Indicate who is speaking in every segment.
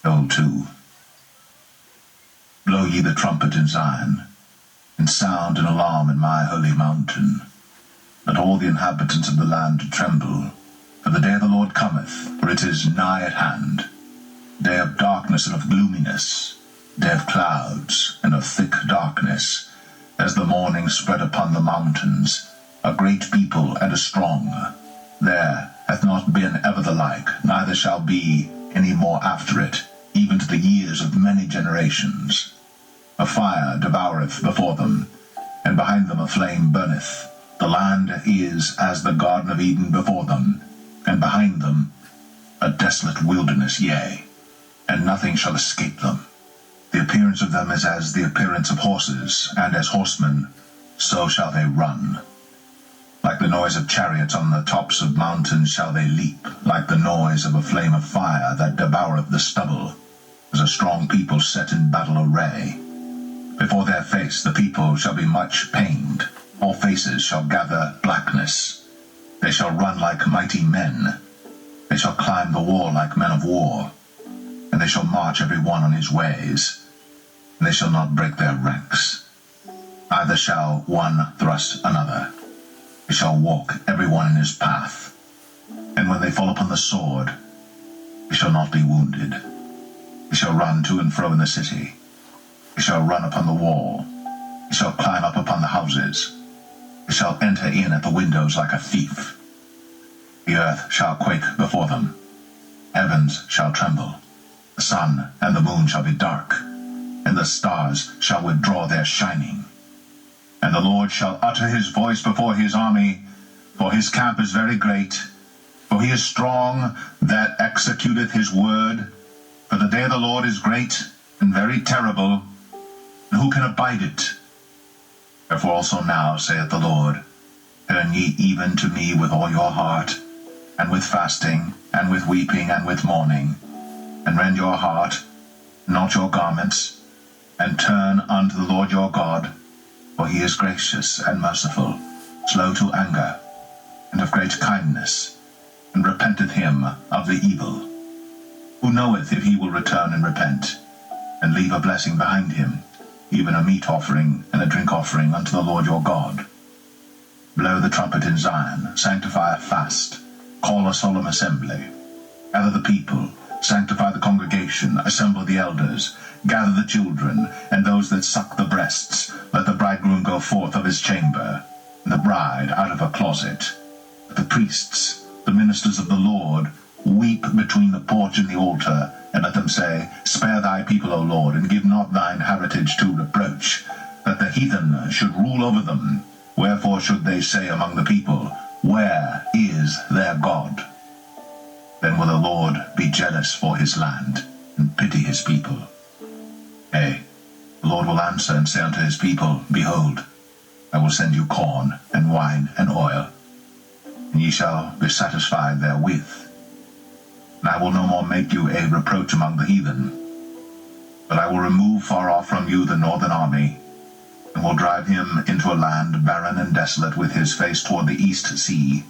Speaker 1: Joel 2. Blow ye the trumpet in Zion, and sound an alarm in my holy mountain. Let all the inhabitants of the land tremble, for the day of the Lord cometh, for it is nigh at hand. Day of darkness and of gloominess, day of clouds and of thick darkness, as the morning spread upon the mountains, a great people and a strong. There hath not been ever the like, neither shall be any more after it, even to the years of many generations. A fire devoureth before them, and behind them a flame burneth. The land is as the Garden of Eden before them, and behind them a desolate wilderness, yea, and nothing shall escape them. The appearance of them is as the appearance of horses, and as horsemen, so shall they run. Like the noise of chariots on the tops of mountains shall they leap, like the noise of a flame of fire that devoureth the stubble, as a strong people set in battle array. Before their face the people shall be much pained, all faces shall gather blackness. They shall run like mighty men, they shall climb the wall like men of war, and they shall march every one on his ways, and they shall not break their ranks. Neither shall one thrust another. They shall walk every one in his path, and when they fall upon the sword, they shall not be wounded. They shall run to and fro in the city. They shall run upon the wall. They shall climb up upon the houses. They shall enter in at the windows like a thief. The earth shall quake before them. Heavens shall tremble. The sun and the moon shall be dark, and the stars shall withdraw their shining. And the Lord shall utter his voice before his army, for his camp is very great, for he is strong that executeth his word. For the day of the Lord is great and very terrible, and who can abide it? Therefore also now, saith the Lord, turn ye even to me with all your heart, and with fasting, and with weeping, and with mourning, and rend your heart, not your garments, and turn unto the Lord your God, for he is gracious and merciful, slow to anger, and of great kindness, and repenteth him of the evil. Who knoweth if he will return and repent, and leave a blessing behind him, even a meat offering and a drink offering unto the Lord your God? Blow the trumpet in Zion, sanctify a fast, call a solemn assembly. Gather the people, sanctify the congregation, assemble the elders, gather the children, and those that suck the breasts. Let the bridegroom go forth of his chamber, and the bride out of her closet. Let the priests, the ministers of the Lord, weep between the porch and the altar, and let them say, Spare thy people, O Lord, and give not thine heritage to reproach, that the heathen should rule over them. Wherefore should they say among the people, Where is their God? Then will the Lord be jealous for his land, and pity his people. Yea, the Lord will answer and say unto his people, Behold, I will send you corn, and wine, and oil, and ye shall be satisfied therewith. And I will no more make you a reproach among the heathen, but I will remove far off from you the northern army, and will drive him into a land barren and desolate, with his face toward the east sea,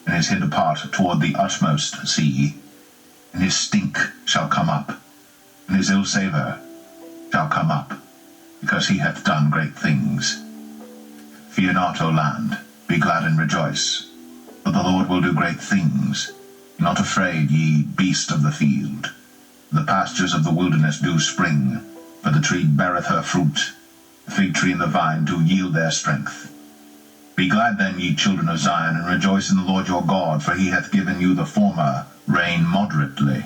Speaker 1: and his hinder part toward the utmost sea. And his stink shall come up, and his ill savour shall come up, because he hath done great things. Fear not, O land, be glad and rejoice, for the Lord will do great things. Be not afraid, ye beast of the field. The pastures of the wilderness do spring, for the tree beareth her fruit, the fig tree and the vine do yield their strength. Be glad then, ye children of Zion, and rejoice in the Lord your God, for he hath given you the former rain moderately,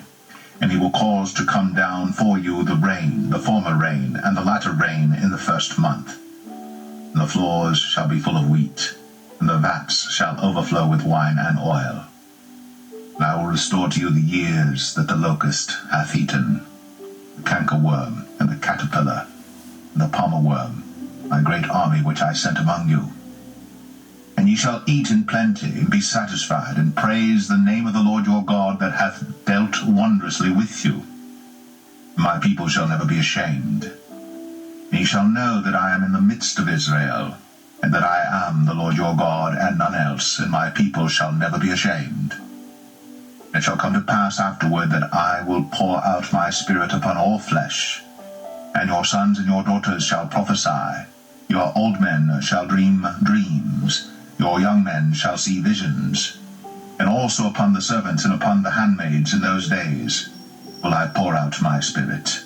Speaker 1: and he will cause to come down for you the rain, the former rain, and the latter rain in the first month. And the floors shall be full of wheat, and the vats shall overflow with wine and oil. And I will restore to you the years that the locust hath eaten, the cankerworm, and the caterpillar, and the palmer worm, my great army which I sent among you. And ye shall eat in plenty, and be satisfied, and praise the name of the Lord your God, that hath dealt wondrously with you. My people shall never be ashamed. And ye shall know that I am in the midst of Israel, and that I am the Lord your God, and none else, and my people shall never be ashamed. It shall come to pass afterward that I will pour out my Spirit upon all flesh, and your sons and your daughters shall prophesy, your old men shall dream dreams, your young men shall see visions, and also upon the servants and upon the handmaids in those days will I pour out my Spirit.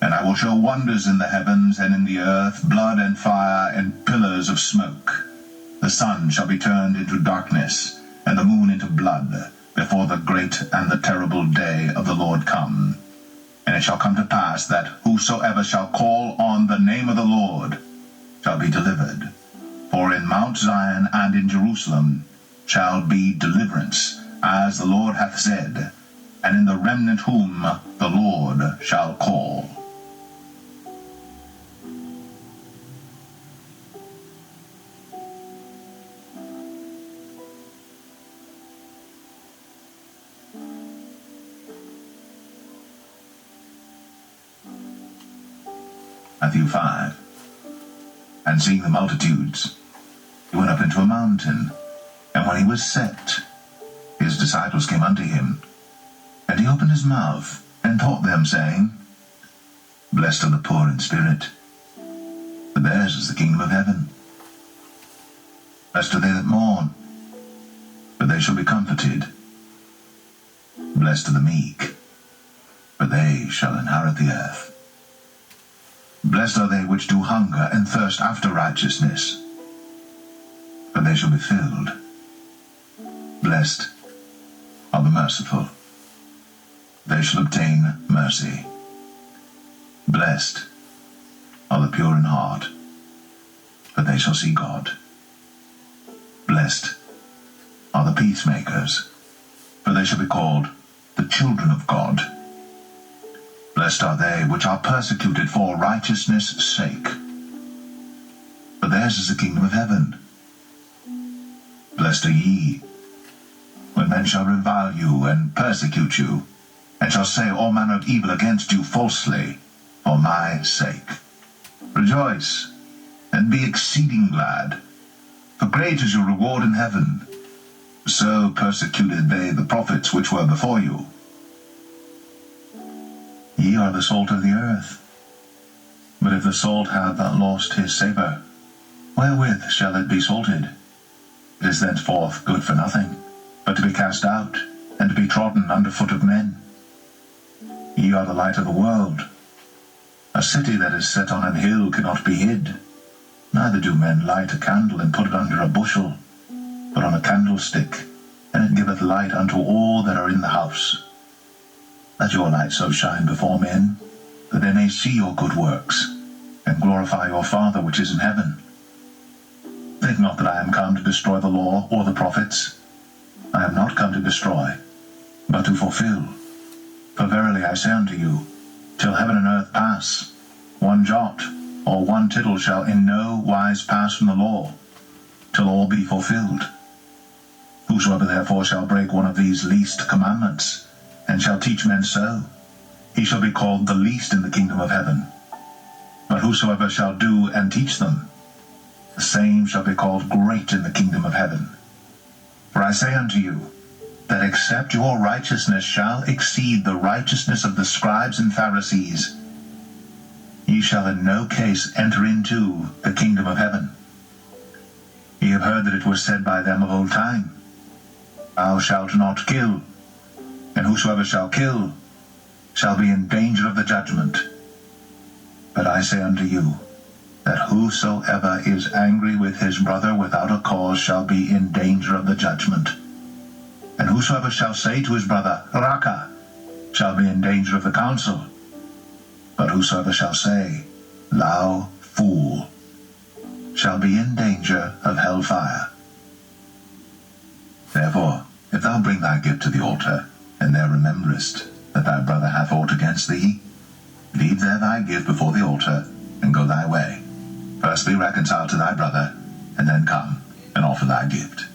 Speaker 1: And I will show wonders in the heavens and in the earth, blood and fire and pillars of smoke. The sun shall be turned into darkness, and the moon into blood, before the great and the terrible day of the Lord come. And it shall come to pass that whosoever shall call on the name of the Lord shall be delivered. For in Mount Zion and in Jerusalem shall be deliverance, as the Lord hath said, and in the remnant whom the Lord shall call. Matthew 5. And seeing the multitudes, he went up into a mountain, and when he was set, his disciples came unto him, and he opened his mouth, and taught them, saying, Blessed are the poor in spirit, for theirs is the kingdom of heaven. Blessed are they that mourn, for they shall be comforted. Blessed are the meek, for they shall inherit the earth. Blessed are they which do hunger and thirst after righteousness, for they shall be filled. Blessed are the merciful, they shall obtain mercy. Blessed are the pure in heart, for they shall see God. Blessed are the peacemakers, for they shall be called the children of God. Blessed are they which are persecuted for righteousness' sake, for theirs is the kingdom of heaven. Blessed are ye, when men shall revile you and persecute you, and shall say all manner of evil against you falsely, for my sake. Rejoice, and be exceeding glad, for great is your reward in heaven. So persecuted they the prophets which were before you. Ye are the salt of the earth. But if the salt hath lost his savour, wherewith shall it be salted? It is thenceforth good for nothing, but to be cast out, and to be trodden under foot of men. Ye are the light of the world. A city that is set on an hill cannot be hid. Neither do men light a candle and put it under a bushel, but on a candlestick, and it giveth light unto all that are in the house. Let your light so shine before men, that they may see your good works, and glorify your Father which is in heaven. Think not that I am come to destroy the law or the prophets. I am not come to destroy, but to fulfill. For verily I say unto you, till heaven and earth pass, one jot or one tittle shall in no wise pass from the law, till all be fulfilled. Whosoever therefore shall break one of these least commandments, and shall teach men so, he shall be called the least in the kingdom of heaven. But whosoever shall do and teach them, the same shall be called great in the kingdom of heaven. For I say unto you, that except your righteousness shall exceed the righteousness of the scribes and Pharisees, ye shall in no case enter into the kingdom of heaven. Ye have heard that it was said by them of old time, Thou shalt not kill, and whosoever shall kill shall be in danger of the judgment. But I say unto you, that whosoever is angry with his brother without a cause shall be in danger of the judgment. And whosoever shall say to his brother, Raka, shall be in danger of the council. But whosoever shall say, Thou fool, shall be in danger of hell fire. Therefore, if thou bring thy gift to the altar, and there rememberest that thy brother hath aught against thee, leave there thy gift before the altar, and go thy way. First be reconciled to thy brother, and then come and offer thy gift.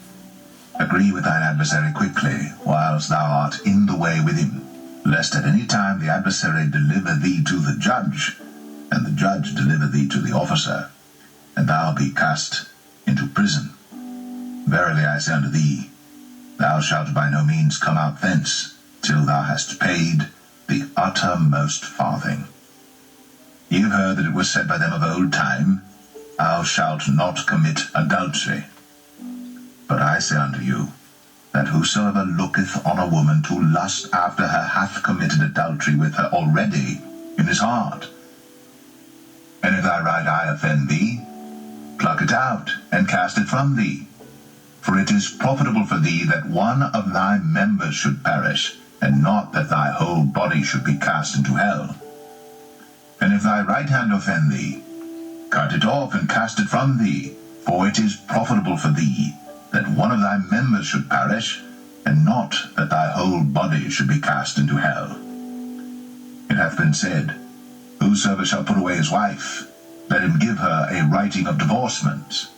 Speaker 1: Agree with thine adversary quickly, whilst thou art in the way with him, lest at any time the adversary deliver thee to the judge, and the judge deliver thee to the officer, and thou be cast into prison. Verily I say unto thee, thou shalt by no means come out thence, till thou hast paid the uttermost farthing. Ye have heard that it was said by them of old time, Thou shalt not commit adultery. But I say unto you, that whosoever looketh on a woman to lust after her hath committed adultery with her already in his heart. And if thy right eye offend thee, pluck it out, and cast it from thee. For it is profitable for thee that one of thy members should perish, and not that thy whole body should be cast into hell. And if thy right hand offend thee, cut it off, and cast it from thee. For it is profitable for thee that one of thy members should perish, and not that thy whole body should be cast into hell. It hath been said, Whosoever shall put away his wife, let him give her a writing of divorcement.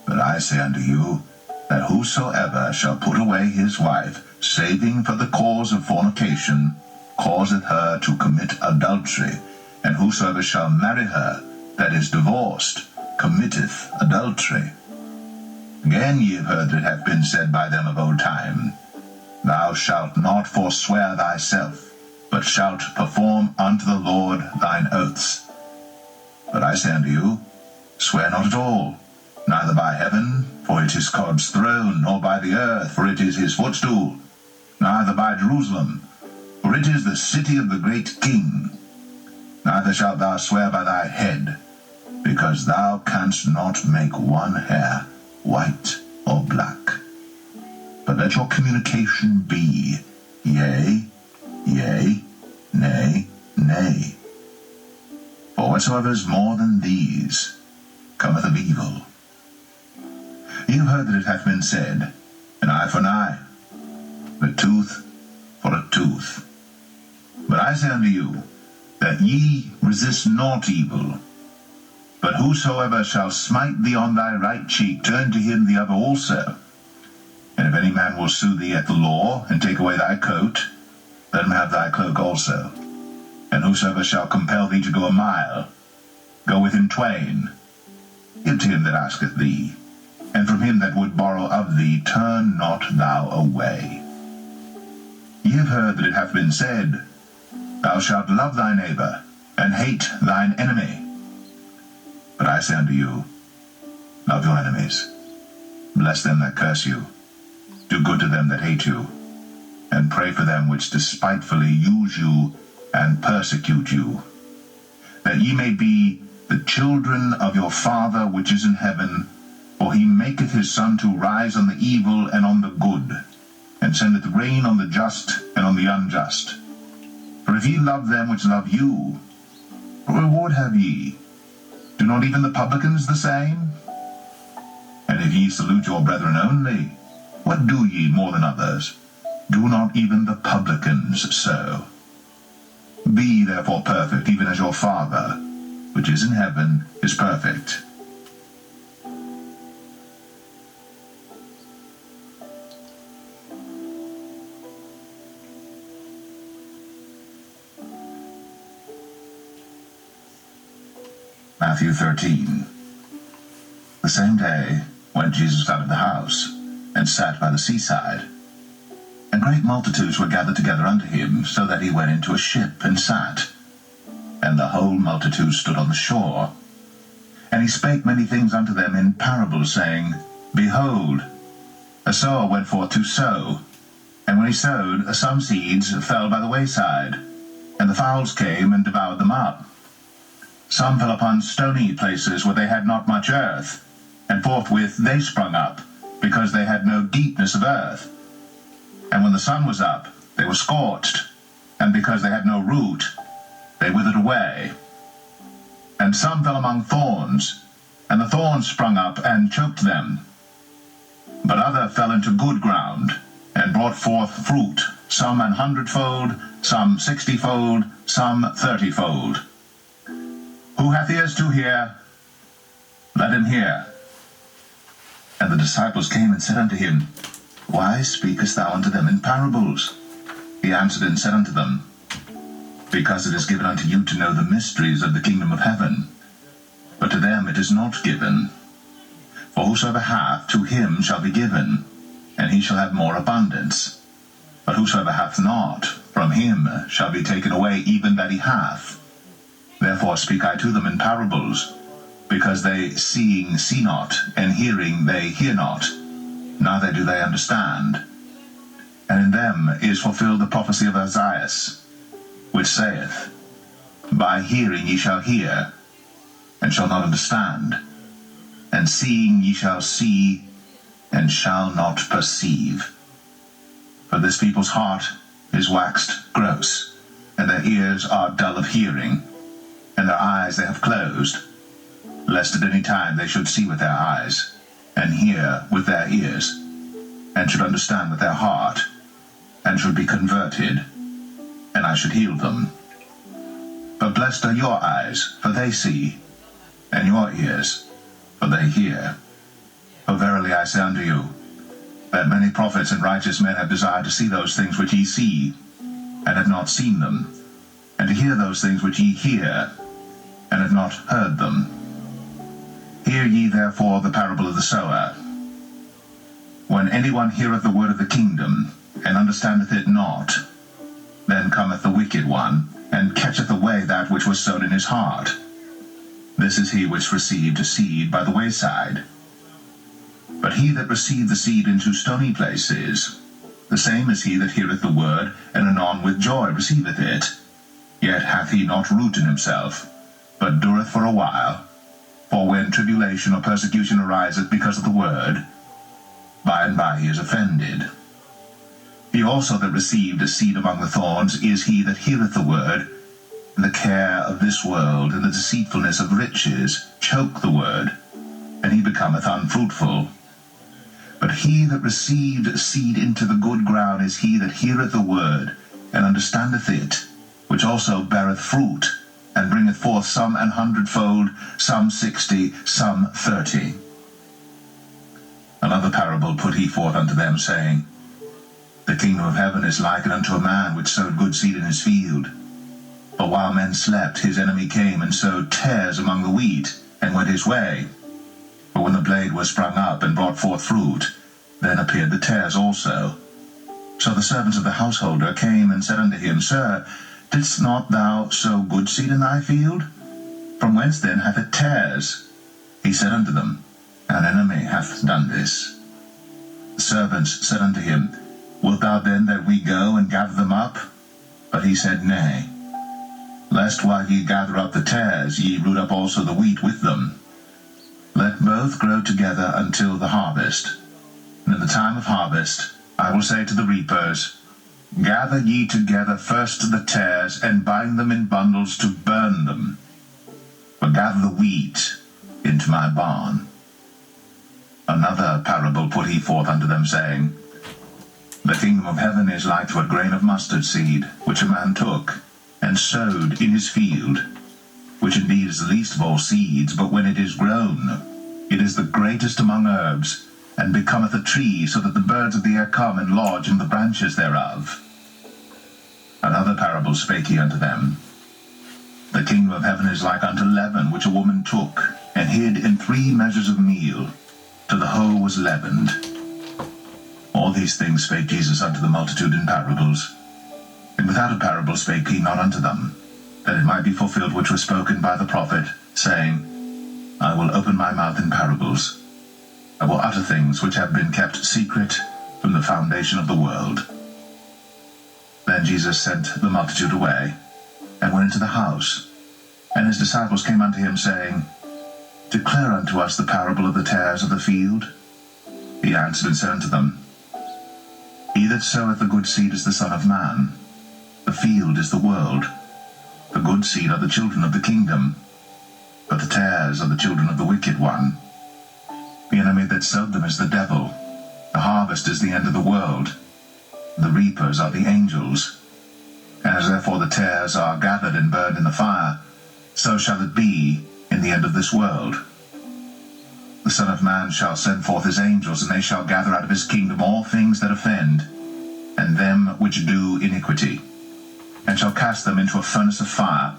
Speaker 1: But I say unto you, that whosoever shall put away his wife, saving for the cause of fornication, causeth her to commit adultery, and whosoever shall marry her that is divorced, committeth adultery. Again ye have heard that it hath been said by them of old time, Thou shalt not forswear thyself, but shalt perform unto the Lord thine oaths. But I say unto you, swear not at all, neither by heaven, for it is God's throne, nor by the earth, for it is his footstool, neither by Jerusalem, for it is the city of the great King. Neither shalt thou swear by thy head, because thou canst not make one hair white or black. But let your communication be, yea, yea, nay, nay. For whatsoever is more than these cometh of evil. Ye have heard that it hath been said, An eye for an eye, a tooth for a tooth. But I say unto you, that ye resist not evil, but whosoever shall smite thee on thy right cheek, turn to him the other also. And if any man will sue thee at the law, and take away thy coat, let him have thy cloak also. And whosoever shall compel thee to go a mile, go with him twain. Give to him that asketh thee, and from him that would borrow of thee turn not thou away. Ye have heard that it hath been said, Thou shalt love thy neighbor, and hate thine enemy. But I say unto you, love your enemies, bless them that curse you, do good to them that hate you, and pray for them which despitefully use you and persecute you, that ye may be the children of your Father which is in heaven, for he maketh his sun to rise on the evil and on the good, and sendeth rain on the just and on the unjust. For if ye love them which love you, what reward have ye? Do not even the publicans the same? And if ye salute your brethren only, what do ye more than others? Do not even the publicans so? Be therefore perfect, even as your Father, which is in heaven, is perfect. Matthew 13. The same day went Jesus out of the house, and sat by the seaside. And great multitudes were gathered together unto him, so that he went into a ship, and sat. And the whole multitude stood on the shore. And he spake many things unto them in parables, saying, Behold, a sower went forth to sow. And when he sowed, some seeds fell by the wayside, and the fowls came and devoured them up. Some fell upon stony places where they had not much earth, and forthwith they sprung up, because they had no deepness of earth. And when the sun was up, they were scorched, and because they had no root, they withered away. And some fell among thorns, and the thorns sprung up and choked them. But other fell into good ground, and brought forth fruit, some 100-fold, some 60-fold, some 30-fold. Who hath ears to hear, let him hear. And the disciples came and said unto him, Why speakest thou unto them in parables? He answered and said unto them, Because it is given unto you to know the mysteries of the kingdom of heaven, but to them it is not given. For whosoever hath, to him shall be given, and he shall have more abundance. But whosoever hath not, from him shall be taken away even that he hath. Therefore speak I to them in parables, because they seeing see not, and hearing they hear not, neither do they understand. And in them is fulfilled the prophecy of Isaiah, which saith, By hearing ye shall hear, and shall not understand, and seeing ye shall see, and shall not perceive. For this people's heart is waxed gross, and their ears are dull of hearing, and their eyes they have closed, lest at any time they should see with their eyes, and hear with their ears, and should understand with their heart, and should be converted, and I should heal them. But blessed are your eyes, for they see, and your ears, for they hear. For verily I say unto you, that many prophets and righteous men have desired to see those things which ye see, and have not seen them, and to hear those things which ye hear, and have not heard them. Hear ye therefore the parable of the sower. When anyone heareth the word of the kingdom, and understandeth it not, then cometh the wicked one, and catcheth away that which was sown in his heart. This is he which received seed by the wayside. But he that received the seed into stony places, the same is he that heareth the word, and anon with joy receiveth it. Yet hath he not root in himself, but dureth for a while. For when tribulation or persecution ariseth because of the word, by and by he is offended. He also that received a seed among the thorns is he that heareth the word, and the care of this world and the deceitfulness of riches choke the word, and he becometh unfruitful. But he that received seed into the good ground is he that heareth the word, and understandeth it, which also beareth fruit, and bringeth forth some 100-fold, some 60, some 30. Another parable put he forth unto them, saying, The kingdom of heaven is likened unto a man which sowed good seed in his field. But while men slept, his enemy came and sowed tares among the wheat, and went his way. But when the blade was sprung up and brought forth fruit, then appeared the tares also. So the servants of the householder came and said unto him, Sir, didst not thou sow good seed in thy field? From whence then hath it tares? He said unto them, An enemy hath done this. The servants said unto him, Wilt thou then that we go and gather them up? But he said, Nay, lest while ye gather up the tares, ye root up also the wheat with them. Let both grow together until the harvest. And in the time of harvest I will say to the reapers, Gather ye together first the tares, and bind them in bundles to burn them, but gather the wheat into my barn. Another parable put he forth unto them, saying, The kingdom of heaven is like to a grain of mustard seed, which a man took, and sowed in his field, which indeed is the least of all seeds, but when it is grown, it is the greatest among herbs, and becometh a tree, so that the birds of the air come and lodge in the branches thereof. Another parable spake he unto them, The kingdom of heaven is like unto leaven, which a woman took, and hid in 3 measures of meal, till the whole was leavened. All these things spake Jesus unto the multitude in parables. And without a parable spake he not unto them, that it might be fulfilled which was spoken by the prophet, saying, I will open my mouth in parables. I will utter things which have been kept secret from the foundation of the world. Then Jesus sent the multitude away, and went into the house. And his disciples came unto him, saying, Declare unto us the parable of the tares of the field. He answered and said unto them, He that soweth the good seed is the Son of Man. The field is the world. The good seed are the children of the kingdom, but the tares are the children of the wicked one. The enemy that sowed them is the devil. The harvest is the end of the world. The reapers are the angels. And as therefore the tares are gathered and burned in the fire, so shall it be in the end of this world. The Son of Man shall send forth his angels, and they shall gather out of his kingdom all things that offend, and them which do iniquity, and shall cast them into a furnace of fire.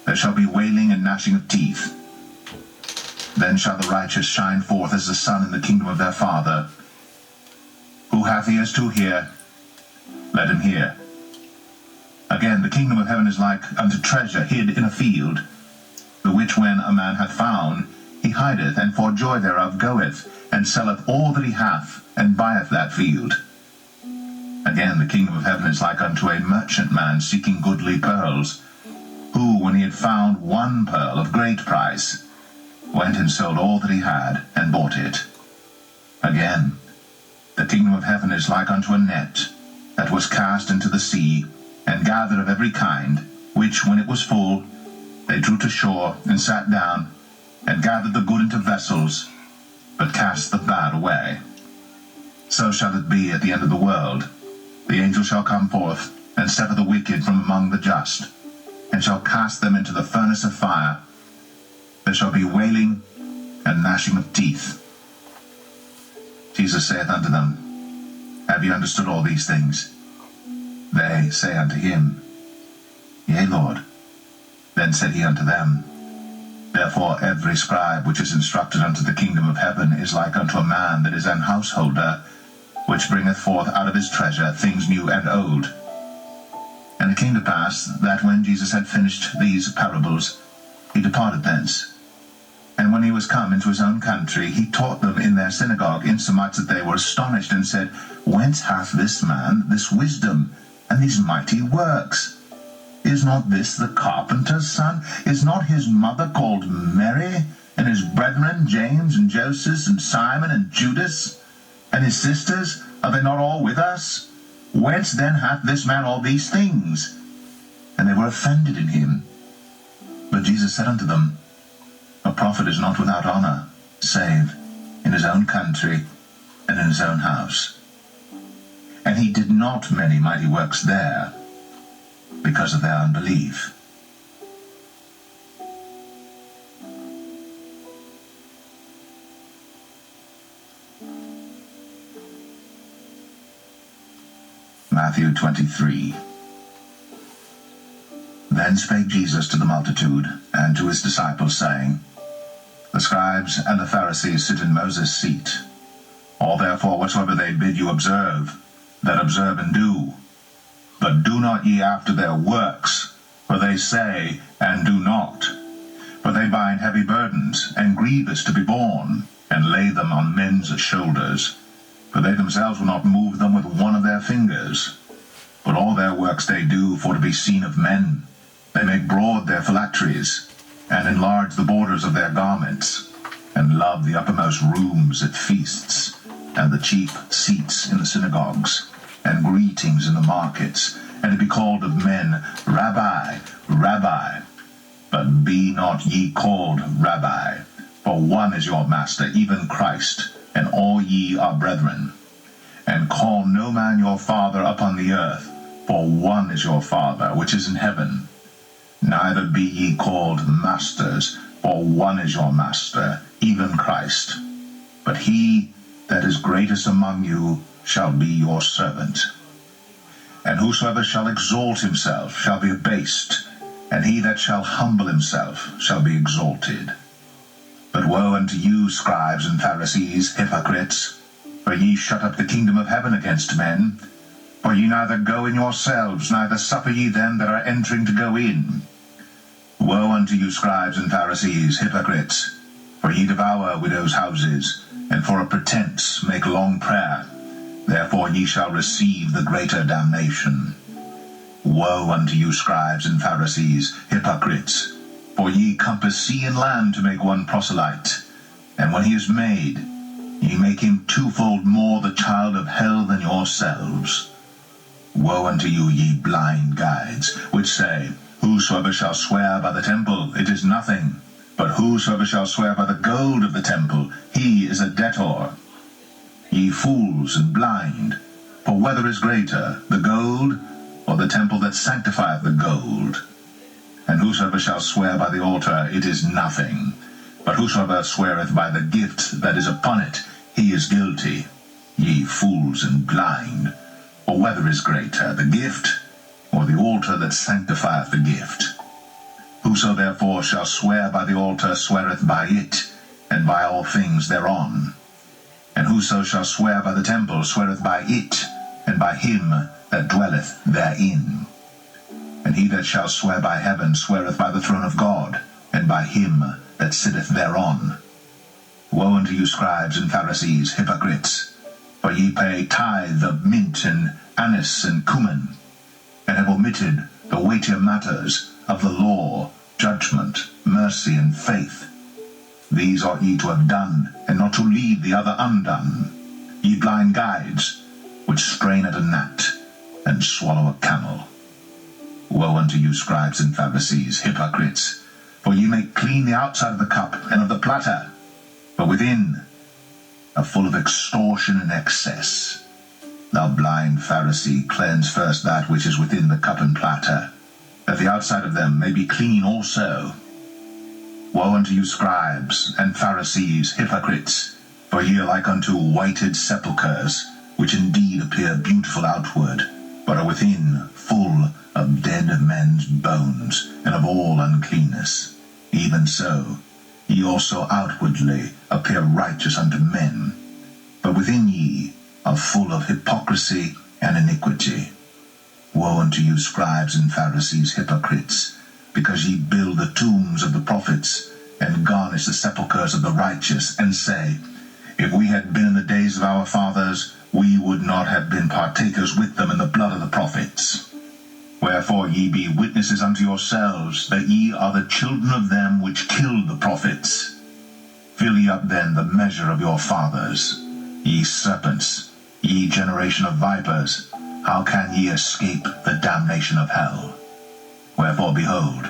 Speaker 1: There shall be wailing and gnashing of teeth. Then shall the righteous shine forth as the sun in the kingdom of their Father. Who hath ears to hear, let him hear. Again, the kingdom of heaven is like unto treasure hid in a field, the which when a man hath found, he hideth, and for joy thereof goeth, and selleth all that he hath, and buyeth that field. Again, the kingdom of heaven is like unto a merchant man seeking goodly pearls, who, when he had found one pearl of great price, went and sold all that he had, and bought it. Again, the kingdom of heaven is like unto a net, that was cast into the sea, and gathered of every kind, which, when it was full, they drew to shore, and sat down, and gathered the good into vessels, but cast the bad away. So shall it be at the end of the world. The angel shall come forth, and sever the wicked from among the just, and shall cast them into the furnace of fire. There shall be wailing and gnashing of teeth. Jesus saith unto them, Have ye understood all these things? They say unto him, Yea, Lord. Then said he unto them, Therefore every scribe which is instructed unto the kingdom of heaven is like unto a man that is an householder, which bringeth forth out of his treasure things new and old. And it came to pass that when Jesus had finished these parables, he departed thence. And when he was come into his own country, he taught them in their synagogue, insomuch that they were astonished, and said, Whence hath this man this wisdom, and these mighty works? Is not this the carpenter's son? Is not his mother called Mary, and his brethren James, and Joseph, and Simon, and Judas? And his sisters, are they not all with us? Whence then hath this man all these things? And they were offended in him. But Jesus said unto them, A prophet is not without honor, save in his own country and in his own house. And he did not many mighty works there, because of their unbelief. Matthew 23. Then spake Jesus to the multitude and to his disciples, saying, The scribes and the Pharisees sit in Moses' seat. All therefore whatsoever they bid you observe, that observe and do. But do not ye after their works, for they say and do not. For they bind heavy burdens, and grievous to be borne, and lay them on men's shoulders. For they themselves will not move them with one of their fingers. But all their works they do for to be seen of men. They make broad their phylacteries, and enlarge the borders of their garments, and love the uppermost rooms at feasts, and the chief seats in the synagogues, and greetings in the markets, and to be called of men, Rabbi, Rabbi. But be not ye called Rabbi, for one is your master, even Christ, and all ye are brethren. And call no man your father upon the earth, for one is your Father, which is in heaven. Neither be ye called masters, for one is your master, even Christ. But he that is greatest among you shall be your servant. And whosoever shall exalt himself shall be abased, and he that shall humble himself shall be exalted. But woe unto you, scribes and Pharisees, hypocrites! For ye shut up the kingdom of heaven against men. For ye neither go in yourselves, neither suffer ye them that are entering to go in. Woe unto you, scribes and Pharisees, hypocrites! For ye devour widows' houses, and for a pretence make long prayer. Therefore ye shall receive the greater damnation. Woe unto you, scribes and Pharisees, hypocrites! For ye compass sea and land to make one proselyte. And when he is made, ye make him twofold more the child of hell than yourselves. Woe unto you, ye blind guides, which say, Whosoever shall swear by the temple, it is nothing. But whosoever shall swear by the gold of the temple, he is a debtor. Ye fools and blind, for whether is greater, the gold, or the temple that sanctifieth the gold? And whosoever shall swear by the altar, it is nothing. But whosoever sweareth by the gift that is upon it, he is guilty. Ye fools and blind, for whether is greater, the gift, or the altar that sanctifieth the gift? Whoso therefore shall swear by the altar sweareth by it, and by all things thereon. And whoso shall swear by the temple sweareth by it, and by him that dwelleth therein. And he that shall swear by heaven sweareth by the throne of God, and by him that sitteth thereon. Woe unto you, scribes and Pharisees, hypocrites! For ye pay tithe of mint and anise and cumin, and have omitted the weightier matters of the law, judgment, mercy, and faith. These ought ye to have done, and not to leave the other undone. Ye blind guides, which strain at a gnat, and swallow a camel. Woe unto you, scribes and Pharisees, hypocrites! For ye make clean the outside of the cup and of the platter, but within are full of extortion and excess. Thou blind Pharisee, cleanse first that which is within the cup and platter, that the outside of them may be clean also. Woe unto you, scribes and Pharisees, hypocrites! For ye are like unto whited sepulchres, which indeed appear beautiful outward, but are within full of dead men's bones, and of all uncleanness. Even so, ye also outwardly appear righteous unto men, but within ye are full of hypocrisy and iniquity. Woe unto you, scribes and Pharisees, hypocrites! Because ye build the tombs of the prophets, and garnish the sepulchres of the righteous, and say, If we had been in the days of our fathers, we would not have been partakers with them in the blood of the prophets. Wherefore ye be witnesses unto yourselves, that ye are the children of them which killed the prophets. Fill ye up then the measure of your fathers. Ye serpents, ye generation of vipers, how can ye escape the damnation of hell? Wherefore, behold,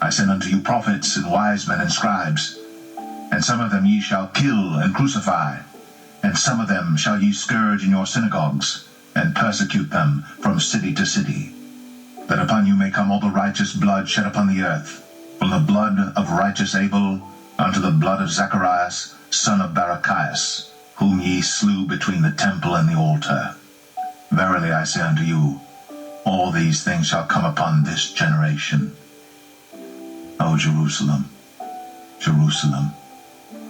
Speaker 1: I send unto you prophets and wise men and scribes, and some of them ye shall kill and crucify, and some of them shall ye scourge in your synagogues, and persecute them from city to city, that upon you may come all the righteous blood shed upon the earth, from the blood of righteous Abel unto the blood of Zacharias, son of Barachias, whom ye slew between the temple and the altar. Verily I say unto you, all these things shall come upon this generation. O Jerusalem, Jerusalem,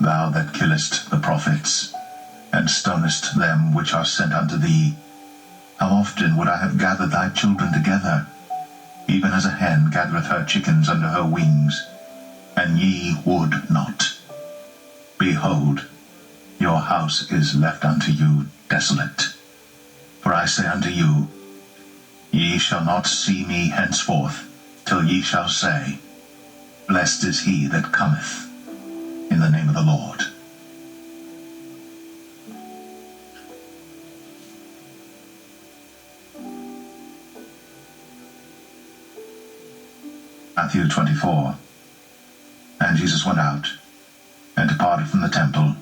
Speaker 1: thou that killest the prophets, and stonest them which are sent unto thee, how often would I have gathered thy children together, even as a hen gathereth her chickens under her wings, and ye would not. Behold, your house is left unto you desolate. For I say unto you, ye shall not see me henceforth, till ye shall say, Blessed is he that cometh in the name of the Lord. Matthew 24. And Jesus went out, and departed from the temple,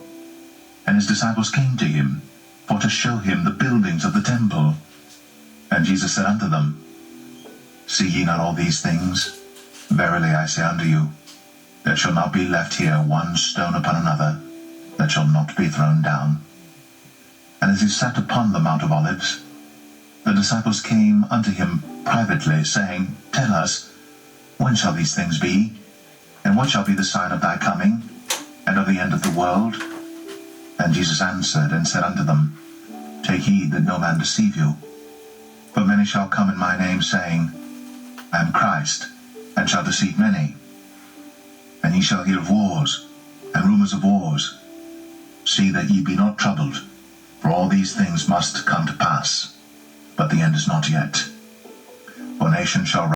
Speaker 1: and his disciples came to him, for to show him the buildings of the temple. And Jesus said unto them, See ye not all these things? Verily I say unto you, there shall not be left here one stone upon another, that shall not be thrown down. And as he sat upon the Mount of Olives, the disciples came unto him privately, saying, Tell us, when shall these things be? And what shall be the sign of thy coming, and of the end of the world? And Jesus answered and said unto them, Take heed that no man deceive you. For many shall come in my name, saying, I am Christ, and shall deceive many. And ye shall hear of wars, and rumors of wars. See that ye be not troubled, for all these things must come to pass, but the end is not yet. For nation shall